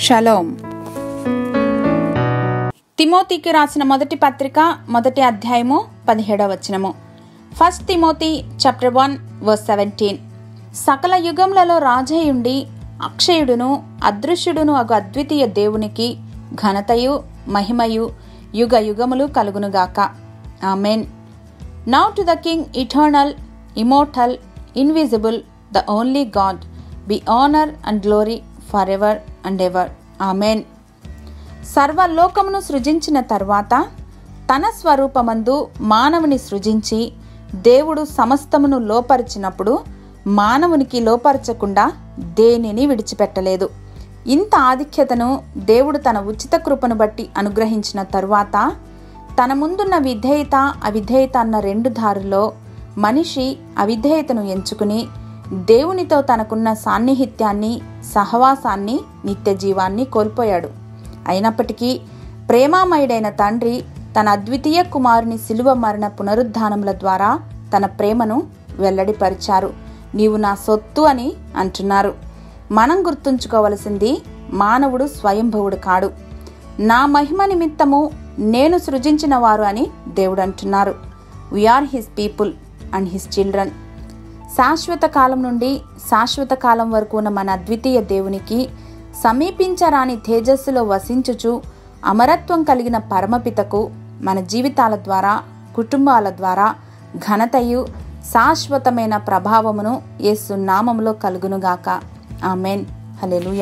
Shalom. తిమోతికి రాసిన మొదటి పత్రిక 1వ అధ్యాయము 17వ వచనము. 1 తిమోతి చాప్టర్ 1:17. సకల యుగములలో రాజయుండి అక్షయుడును అదృశ్యుడును అగు అద్వితీయ దేవునికి ఘనతయు మహిమయు యుగ యుగములు కలుగునుగాక. Amen. Now to the king eternal, immortal, invisible, the only God be honor and glory forever and ever. Amen. సర్వలోకమును సృజించిన తర్వాత తన స్వరూపమందు మానవుని సృజించి దేవుడు సమస్తమును లోపరిచినప్పుడు మానవునికి లోపరచకుండా దేనిని విడిచిపెట్టలేదు. ఇంత ఆధిక్యతను దేవుడు తన ఉచిత కృపను బట్టి అనుగ్రహించిన తరువాత తన ముందున్న విధేయత అవిధేయత అన్న రెండు దారుల్లో మనిషి అవిధేయతను ఎంచుకుని దేవునితో తనకున్న సాన్నిహిత్యాన్ని, సహవాసాన్ని, నిత్య జీవాన్ని కోల్పోయాడు. అయినప్పటికీ ప్రేమామయుడైన తండ్రి తన అద్వితీయ కుమారుని శిలువ మరణ పునరుద్ధానముల ద్వారా తన ప్రేమను వెల్లడిపరిచారు. నీవు నా సొత్తు అని అంటున్నారు. మనం గుర్తుంచుకోవలసింది, మానవుడు స్వయంభవుడు కాడు. నా మహిమ నిమిత్తము నేను సృజించిన వారు అని దేవుడు అంటున్నారు. We are his people and his children. శాశ్వత కాలం నుండి శాశ్వత కాలం వరకు ఉన్న మన అద్వితీయ దేవునికి సమీపించరాని తేజస్సులో వసించుచు అమరత్వం కలిగిన పరమపితకు మన జీవితాల ద్వారా, కుటుంబాల ద్వారా ఘనతయు శాశ్వతమైన ప్రభావమును యేసు నామములో కలుగునుగాక. ఆమెన్. హల్లెలూయా.